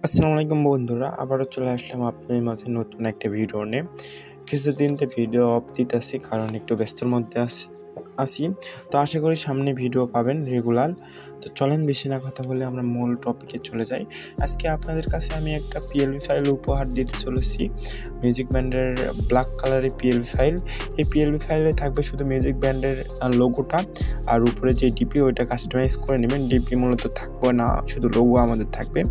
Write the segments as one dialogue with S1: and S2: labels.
S1: আসসালামু আলাইকুম বন্ধুরা, আবারও চলে আসলাম আপনাদের মাঝে নতুন একটা ভিডিও নিয়ে। কিছুদিন তো ভিডিও অফ দিতেছি কারণ একটু ব্যস্তর মধ্যে আছি। তো আশা করি সামনে ভিডিও পাবেন রেগুলার। তো চলেন বেশি না কথা বলে আমরা মূল টপিকে চলে যাই। আজকে আপনাদের কাছে আমি একটা পিএলভি ফাইল উপহার দিতে চলেছি, মিউজিক ব্যান্ডের ব্ল্যাক কালারের পিএলভি ফাইল। এই পিএলভি ফাইলে থাকবে শুধু মিউজিক ব্যান্ডের লোগোটা, আর উপরে যে ডিপি ওইটা কাস্টমাইজ করে নেবেন। ডিপি মূলত থাকবে না, শুধু লোগো আমাদের থাকবে।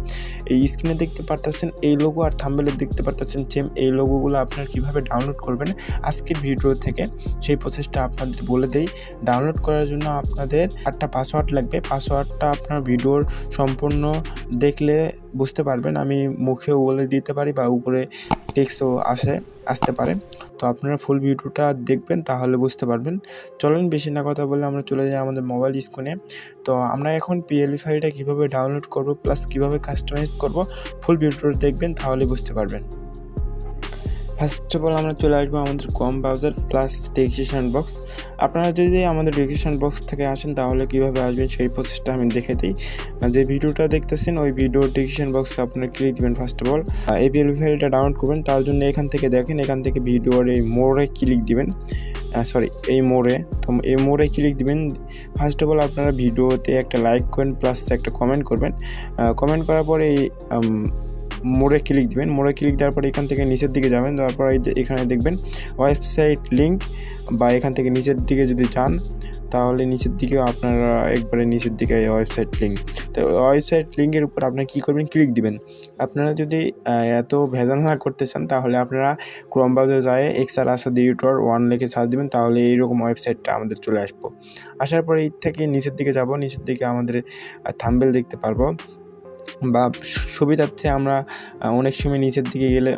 S1: এই স্ক্রিনে দেখতে পারতেছেন এই লোগো, আর থাম্বনেলে দেখতে পারতেছেন সেম এই লোগোগুলো আপনারা কিভাবে ডাউনলোড করবেন আজকের ভিডিও থেকে সেই প্রসেসটা আপনাদের বলে দেই। ডাউনলোড করার জন্য আপনাদের একটা পাসওয়ার্ড লাগবে। পাসওয়ার্ডটা আপনার ভিডিওর সম্পূর্ণ দেখলে বুঝতে পারবেন, আমি মুখেও বলে দিতে পারি বা উপরে টেক্সটও আসতে পারে। তো আপনারা ফুল ভিডিওটা দেখবেন, তাহলে বুঝতে পারবেন। চলেন বেশি না কথা বলে আমরা চলে যাই আমাদের মোবাইল স্ক্রিনে। তো আমরা এখন পিএলভি ফাইলটা কীভাবে ডাউনলোড করব প্লাস কীভাবে কাস্টমাইজ করব ফুল ভিডিওটা দেখবেন, তাহলে বুঝতে পারবেন। ফার্স্ট অফ অল আমরা চলে আসবো আমাদের Chrome browser plus description box. আপনারা যদি আমাদের ডেসক্রিপশন বক্স থেকে আসেন তাহলে কীভাবে আসবেন সেই প্রসেসটা আমি দেখে দিই। যে ভিডিওটা দেখতেছেন ওই ভিডিওর ডেসক্রিপশন বক্সে আপনারা ক্লিক দেবেন। ফার্স্ট অফ অল এই পিএলভি ফাইলটা ডাউনলোড করবেন, তার জন্য এখান থেকে দেখেন, এখান থেকে ভিডিওর এই মোড়ে ক্লিক দিবেন। এই মোড়ে ক্লিক দিবেন। ফার্স্ট অফ অল আপনারা ভিডিওতে একটা লাইক করেন প্লাস একটা কমেন্ট করবেন। কমেন্ট করার পরে এই মোড়ে ক্লিক দিবেন। মোড়ে ক্লিক দেওয়ার পরে এখান থেকে নিচের দিকে যাবেন, তারপর এখানে দেখবেন ওয়েবসাইট লিঙ্ক, বা এখান থেকে নিচের দিকে যদি যান তাহলে নিচের দিকে আপনারা একবারে নিচের দিকে ওয়েবসাইট লিঙ্ক। তো ওয়েবসাইট লিঙ্কের উপর আপনারা কী করবেন, ক্লিক দিবেন। আপনারা যদি এত ভেজাল না করতে চান তাহলে আপনারা ক্রোম ব্রাউজারে যায় এক্সআর আসাদ এডিটর 1 লিখে সার্চ দিবেন, তাহলে এইরকম ওয়েবসাইটটা আমাদের চলে আসবো। আসার পরে এই থেকে নিচের দিকে যাব, নিচের দিকে আমাদের থাম্বনেল দেখতে পারবো, বা সুবিধার্থে আমরা অনেক সময় নিচের দিকে গেলে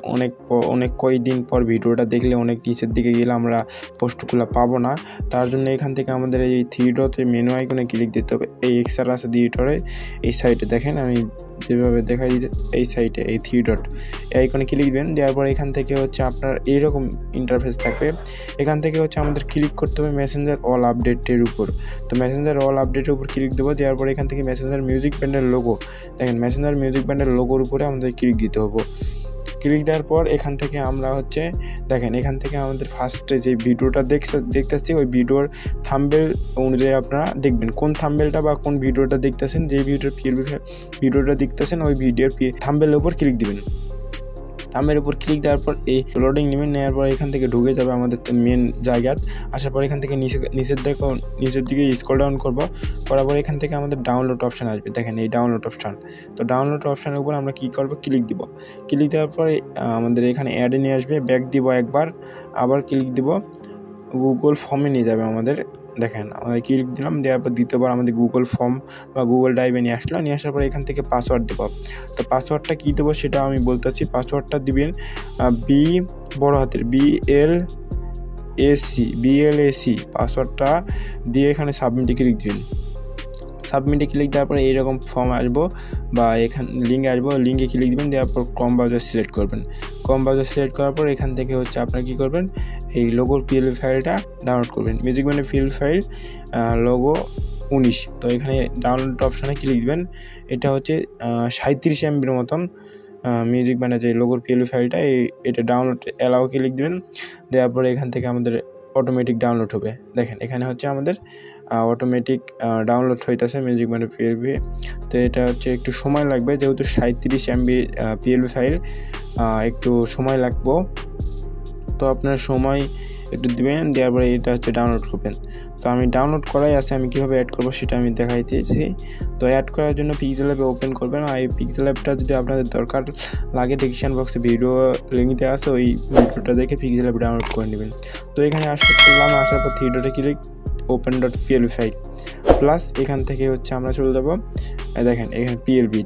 S1: অনেক কয়েকদিন পর ভিডিওটা দেখলে অনেক নিচের দিকে গেলে আমরা পোস্টগুলো পাবো না। তার জন্য এখান থেকে আমাদের এই থ্রি ডটের মেনু আইকনে ক্লিক দিতে হবে। এই এক্সআর আসাদ এডিটরে এই সাইটে দেখেন, আমি যেভাবে দেখাই দিতে, এই সাইটে এই থ্রি ডট এই আইকনে ক্লিক দিবেন। দেওয়ার পর এখান থেকে হচ্ছে আপনার এইরকম ইন্টারফেস থাকবে। এখান থেকে হচ্ছে আমাদের ক্লিক করতে হবে মেসেঞ্জার অল আপডেটের উপর। তো মেসেঞ্জার অল আপডেটের উপর ক্লিক দেবো। দেওয়ার পর এখান থেকে মেসেঞ্জার মিউজিক ব্যান্ডের লোগো দেখেন, মেসেঞ্জার মিউজিক ব্যান্ডের লোগোর উপরে আমাদের ক্লিক দিতে হবে। ক্লিক দেওয়ার পর এখান থেকে আমরা হচ্ছে দেখেন, এখান থেকে আমাদের ফার্স্টে যে ভিডিওটা দেখতেছি ওই ভিডিওর থাম্বনেল অনুযায়ী আপনারা দেখবেন কোন থাম্বনেলটা বা কোন ভিডিওটা দেখতেছেন। যে ভিডিওটা দেখতেছেন ওই ভিডিওর থাম্বনেলের উপর ক্লিক দিবেন। থাম্বনেলের উপর ক্লিক দেওয়ার পর এই লোডিং নেওয়ার পর এখান থেকে ঢুকে যাবে আমাদের মেন জায়গা। আসার পর এখান থেকে নিচের দিকে স্ক্রল ডাউন করার পর এখান থেকে আমাদের ডাউনলোড অপশান আসবে। দেখেন এই ডাউনলোড অপশান। তো ডাউনলোড অপশানের উপর আমরা কী করবো, ক্লিক দিব। ক্লিক দেওয়ার পরে আমাদের এখানে অ্যাডে নিয়ে আসবে, ব্যাক দিব একবার, আবার ক্লিক দিব, গুগল ফর্মে নিয়ে যাবে আমাদের। দেখেন আমাদের ক্লিক দিলাম, দেওয়ার পর দ্বিতীয়বার আমাদের গুগল ফর্ম বা গুগল ড্রাইভে নিয়ে আসলো। নিয়ে আসার পর এখান থেকে পাসওয়ার্ড দেবো। তো পাসওয়ার্ডটা কী দেবো সেটা আমি বলতেছি। পাসওয়ার্ডটা দিবেন বড় হাতের BLAC পাসওয়ার্ডটা দিয়ে এখানে সাবমিটে ক্লিক দিবেন। সাবমিটে ক্লিক দেওয়ার পরে এইরকম ফর্ম আসবো বা এখানে লিঙ্ক আসবো, লিঙ্কে ক্লিক দেবেন। দেওয়ার পর ক্রোম ব্রাউজার সিলেক্ট করবেন। ক্রোম ব্রাউজার সিলেক্ট করার পর এখান থেকে হচ্ছে আপনারা কী করবেন, এই লোগোর পিএলভি ফাইলটা ডাউনলোড করবেন। মিউজিক ব্যান্ডের পিএলভি ফাইল লোগো 19। তো এখানে ডাউনলোড অপশানে ক্লিক দিবেন। এটা হচ্ছে 37 MBর মতন মিউজিক ব্যান্ডের যে লোগোর পিএলভি ফাইলটা, এটা ডাউনলোড অ্যালাও ক্লিক দিবেন। দেওয়ার পরে এখান থেকে আমাদের অটোমেটিক ডাউনলোড হবে। দেখেন এখানে হচ্ছে আমাদের অটোমেটিক ডাউনলোড হইতেছে মিউজিক ব্যান্ডের পিএলভি। তো এটা হচ্ছে একটু সময় লাগবে, যেহেতু 37 MB পিএলভি ফাইল, একটু সময় লাগবো। তো আপনার সময় একটু দেবেন, দেওয়ার পরে এটা হচ্ছে ডাউনলোড করবেন। তো আমি ডাউনলোড করাই আছে, আমি কীভাবে অ্যাড করবো সেটা আমি দেখাইতেছি। তো অ্যাড করার জন্য পিক্সেল ল্যাবে ওপেন করবেন। আর এই পিক্সেল ল্যাবটা যদি আপনাদের দরকার লাগে ডেসক্রিপশন বক্সে ভিডিও লিঙ্ক দেওয়া আছে, ওই ভিডিওটা দেখে পিক্সেল ল্যাবে ডাউনলোড করে নেবেন। তো এখানে আসার পর থ্রি ডটে ক্লিক open.plv ফাইল প্লাস এখান থেকে হচ্ছে আমরা চলে যাবো, দেখেন এখানে পিএলভি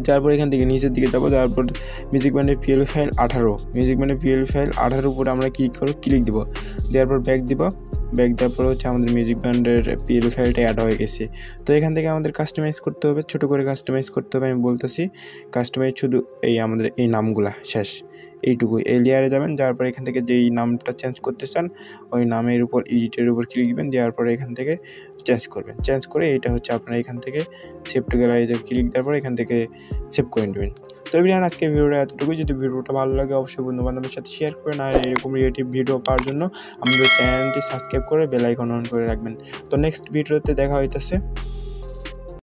S1: যাওয়ার পর এখান থেকে নিচের দিকে যাবো। যাওয়ার পর মিউজিক ব্যান্ডের পিএলভি ফাইল 18 মিউজিক ব্যান্ডের পিএলভি ফাইল 18 উপরে আমরা ক্লিক দেবো। দেওয়ার পর ব্যাক দিব। ব্যাক দেওয়ার পরে হচ্ছে আমাদের মিউজিক ব্যান্ডের পিএল ফাইলটা অ্যাড হয়ে গেছে। তো এখান থেকে আমাদের কাস্টমাইজ করতে হবে, ছোটো করে কাস্টমাইজ করতে হবে। আমি বলতেছি কাস্টমাইজ শুধু এই আমাদের এই নামগুলা শেষ, এইটুকুই। এই লেয়ারে যাবেন, যাওয়ার পরে এখান থেকে যেই নামটা চেঞ্জ করতে চান ওই নামের উপর এডিটের উপর ক্লিক দিবেন, দেওয়ার পরে এখান থেকে চেঞ্জ করবেন। চেঞ্জ করে এটা হচ্ছে আপনারা এখান থেকে সেভ টু গ্যালারিতে ক্লিক দেওয়ার পরে এখান থেকে সেভ করে নেবেন। তো এভরিওয়ান, আজকে ভিডিওটা এতটুকুই। যদি ভিডিওটা ভালো লাগে অবশ্যই বন্ধুবান্ধবের সাথে শেয়ার করবেন, আর এরকম রিলেটিভ ভিডিও পাওয়ার জন্য আমাদের চ্যানেলটি সাবস্ক্রাইব করে বেল আইকন অন করে রাখবেন। তো নেক্সট ভিডিওতে দেখা হইতেছে।